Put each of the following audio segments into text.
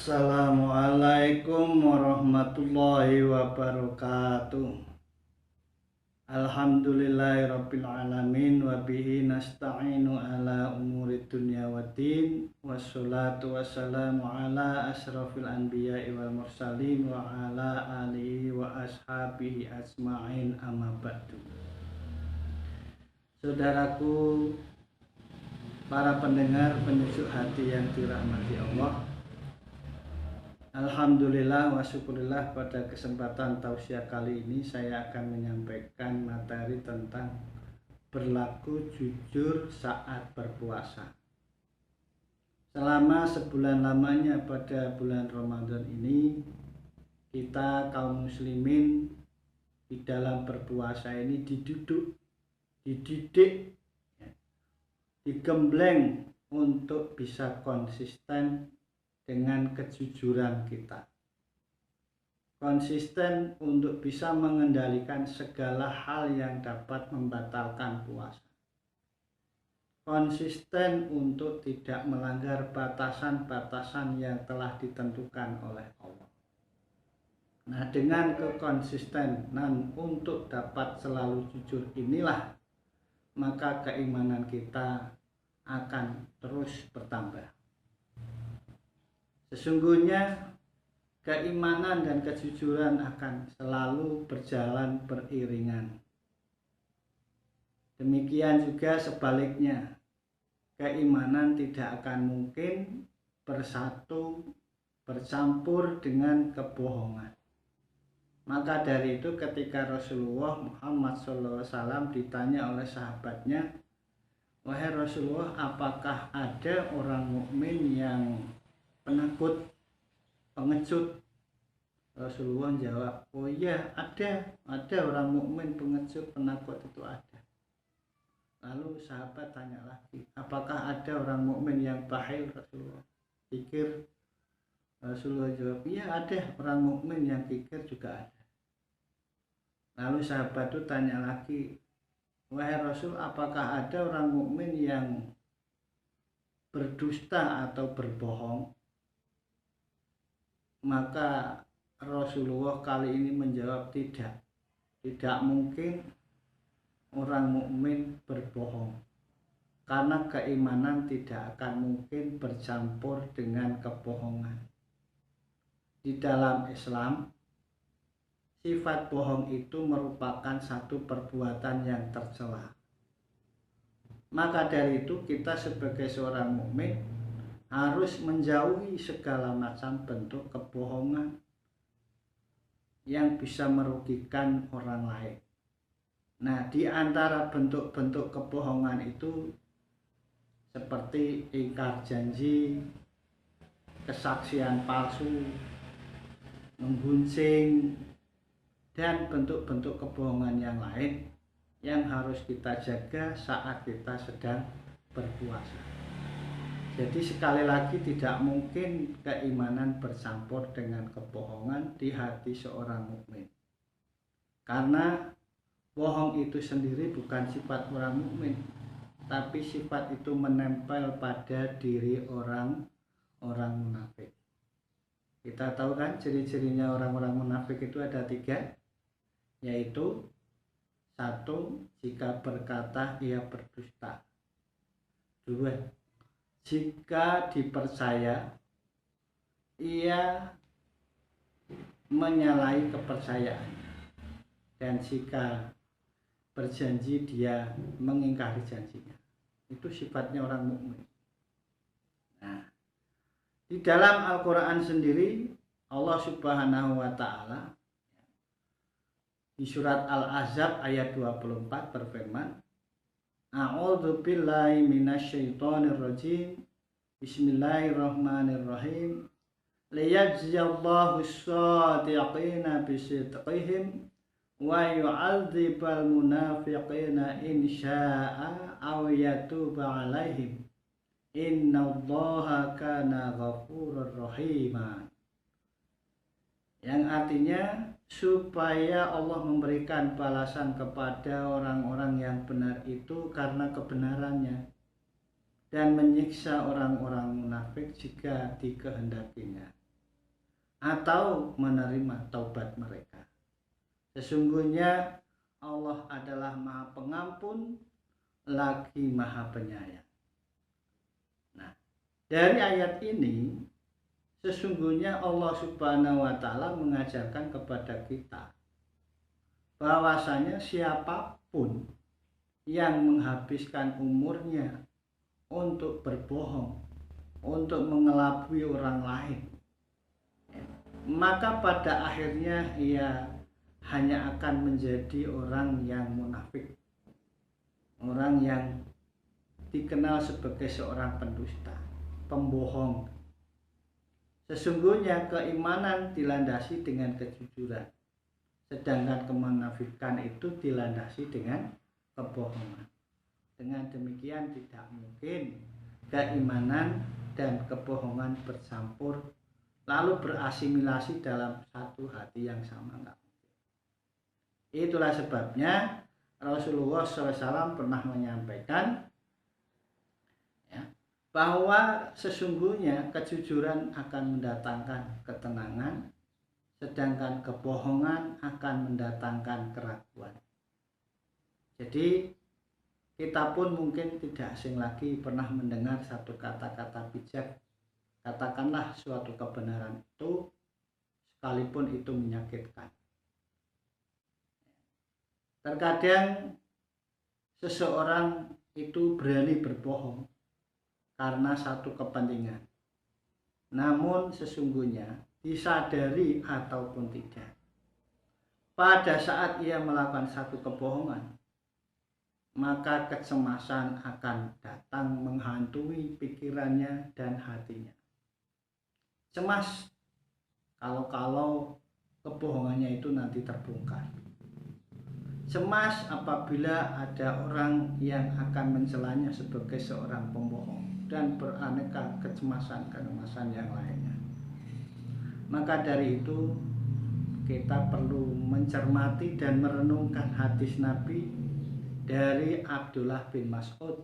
Assalamualaikum warahmatullahi wabarakatuh. Alhamdulillahirabbil alamin wa bihi nasta'inu ala umuri dunya waddin wassalatu wassalamu ala asrafil anbiya'i wal mursalin wa ala alihi wa ashabihi ajma'in amma ba'du. Saudaraku, para pendengar penyujuk hati yang dirahmati Allah, alhamdulillah wa syukurillah, pada kesempatan tausiah kali ini saya akan menyampaikan materi tentang berlaku jujur saat berpuasa. Selama sebulan lamanya pada bulan Ramadan ini, kita kaum muslimin di dalam berpuasa ini dididik, digembleng untuk bisa konsisten dengan kejujuran kita, konsisten untuk bisa mengendalikan segala hal yang dapat membatalkan puasa, konsisten untuk tidak melanggar batasan-batasan yang telah ditentukan oleh Allah. Nah, dengan kekonsistenan untuk dapat selalu jujur inilah, maka keimanan kita akan terus bertambah. Sesungguhnya keimanan dan kejujuran akan selalu berjalan beriringan. Demikian juga sebaliknya, keimanan tidak akan mungkin bercampur dengan kebohongan. Maka dari itu ketika Rasulullah Muhammad SAW ditanya oleh sahabatnya, "Wahai Rasulullah, apakah ada orang mukmin yang penakut, pengecut?" Rasulullah jawab, "Oh iya, ada orang mukmin pengecut, penakut itu ada." Lalu sahabat tanya lagi, "Apakah ada orang mukmin yang bakhil?" Rasulullah kikir. Rasulullah jawab, "Iya, ada orang mukmin yang kikir juga ada." Lalu sahabat itu tanya lagi, "Wahai Rasul, apakah ada orang mukmin yang berdusta atau berbohong?" Maka Rasulullah kali ini menjawab, tidak mungkin orang mukmin berbohong, karena keimanan tidak akan mungkin bercampur dengan kebohongan. Di dalam Islam, sifat bohong itu merupakan satu perbuatan yang tercela. Maka dari itu kita sebagai seorang mukmin harus menjauhi segala macam bentuk kebohongan yang bisa merugikan orang lain. Nah, di antara bentuk-bentuk kebohongan itu seperti ingkar janji, kesaksian palsu, menggunjing, dan bentuk-bentuk kebohongan yang lain yang harus kita jaga saat kita sedang berpuasa. Jadi sekali lagi, tidak mungkin keimanan bercampur dengan kebohongan di hati seorang mukmin. Karena bohong itu sendiri bukan sifat orang mukmin, tapi sifat itu menempel pada diri orang munafik. Kita tahu kan ciri-cirinya orang-orang munafik itu ada 3, yaitu 1, jika berkata ia berdusta. 2, jika dipercaya ia menyalahi kepercayaannya. Dan jika berjanji dia mengingkari janjinya. Itu sifatnya orang mukmin. Nah, di dalam Al-Quran sendiri Allah Subhanahu wa Ta'ala di surat Al-Ahzab ayat 24 berfirman, "A'udzu billahi minasyaitonir rajim. Bismillahirrahmanirrahim. Liyajziyallahu as-shadiqina bisidqihim wa yu'adzibal munafiqina in syaa'a aw yatuba 'alaihim. Innallaha kana ghafurur rahima." Yang artinya, supaya Allah memberikan balasan kepada orang-orang yang benar itu karena kebenarannya, dan menyiksa orang-orang munafik jika dikehendakinya. atau menerima taubat mereka. Sesungguhnya Allah adalah Maha Pengampun lagi Maha Penyayang. Nah, dari ayat ini sesungguhnya Allah Subhanahu wa taala mengajarkan kepada kita bahwasanya siapapun yang menghabiskan umurnya untuk berbohong, untuk mengelabui orang lain, maka pada akhirnya ia hanya akan menjadi orang yang munafik, orang yang dikenal sebagai seorang pendusta, pembohong. Sesungguhnya keimanan dilandasi dengan kejujuran, sedangkan kemunafikan itu dilandasi dengan kebohongan. Dengan demikian tidak mungkin keimanan dan kebohongan bercampur lalu berasimilasi dalam satu hati yang sama. Enggak mungkin. Itulah sebabnya Rasulullah SAW pernah menyampaikan bahwa sesungguhnya kejujuran akan mendatangkan ketenangan, sedangkan kebohongan akan mendatangkan keraguan. Jadi kita pun mungkin tidak asing lagi pernah mendengar satu kata-kata bijak, katakanlah suatu kebenaran itu sekalipun itu menyakitkan. Terkadang seseorang itu berani berbohong karena satu kepentingan, namun sesungguhnya disadari ataupun tidak, pada saat ia melakukan satu kebohongan, maka kecemasan akan datang menghantui pikirannya dan hatinya. Cemas kalau kebohongannya itu nanti terbongkar. Cemas apabila ada orang yang akan mencelanya sebagai seorang pembohong, dan beraneka kecemasan yang lainnya. Maka dari itu kita perlu mencermati dan merenungkan hadis Nabi dari Abdullah bin Mas'ud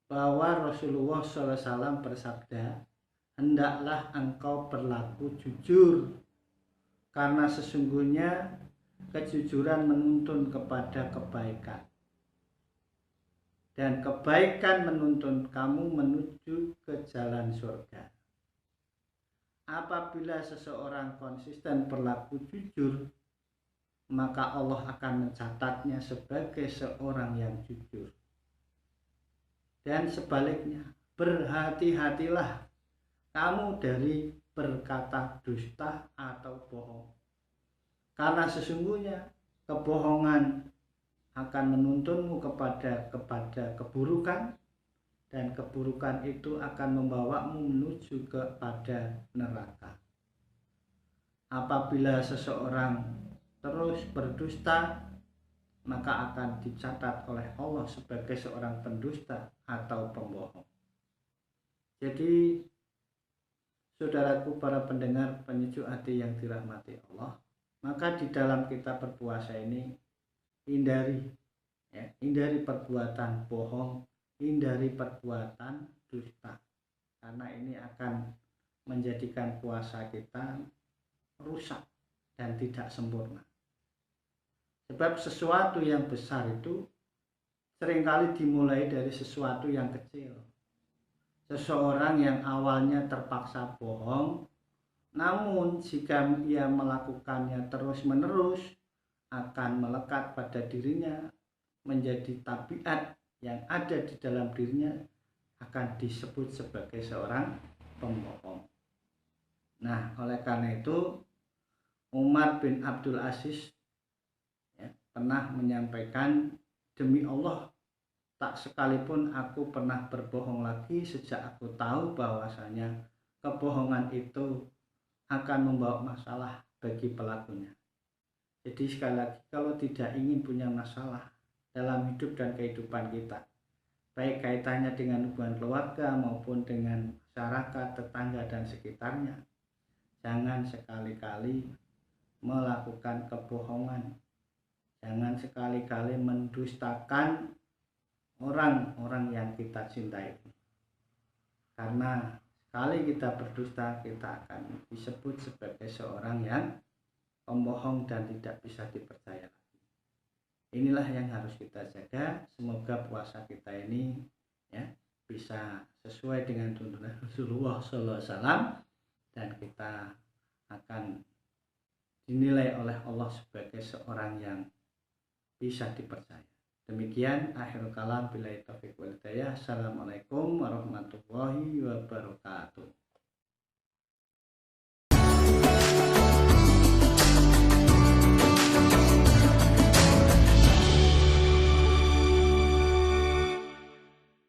bahwa Rasulullah SAW bersabda, hendaklah engkau berlaku jujur, karena sesungguhnya kejujuran menuntun kepada kebaikan, dan kebaikan menuntun kamu menuju ke jalan surga. Apabila seseorang konsisten berlaku jujur, maka Allah akan mencatatnya sebagai seorang yang jujur. Dan sebaliknya, berhati-hatilah kamu dari berkata dusta atau bohong, karena sesungguhnya kebohongan akan menuntunmu kepada keburukan, dan keburukan itu akan membawamu menuju kepada neraka. Apabila seseorang terus berdusta, maka akan dicatat oleh Allah sebagai seorang pendusta atau pembohong. Jadi saudaraku para pendengar penyejuk hati yang dirahmati Allah, maka di dalam kita berpuasa ini hindari perbuatan bohong, hindari perbuatan dusta, karena ini akan menjadikan puasa kita rusak dan tidak sempurna. Sebab sesuatu yang besar itu seringkali dimulai dari sesuatu yang kecil. Seseorang yang awalnya terpaksa bohong, namun jika ia melakukannya terus-menerus, akan melekat pada dirinya, menjadi tabiat yang ada di dalam dirinya, akan disebut sebagai seorang pembohong. Nah, oleh karena itu Umar bin Abdul Aziz pernah menyampaikan, demi Allah, tak sekalipun aku pernah berbohong lagi sejak aku tahu bahwasanya kebohongan itu akan membawa masalah bagi pelakunya. Jadi sekali lagi, kalau tidak ingin punya masalah dalam hidup dan kehidupan kita, baik kaitannya dengan hubungan keluarga maupun dengan masyarakat, tetangga dan sekitarnya, jangan sekali-kali melakukan kebohongan, jangan sekali-kali mendustakan orang-orang yang kita cintai, karena kali kita berdusta, kita akan disebut sebagai seorang yang pembohong dan tidak bisa dipercaya. Inilah yang harus kita jaga. Semoga puasa kita ini ya bisa sesuai dengan tuntunan Rasulullah SAW, dan kita akan dinilai oleh Allah sebagai seorang yang bisa dipercaya. Demikian akhirul kalam, billahi taufiq wal hidayah. Assalamualaikum warahmatullahi wabarakatuh.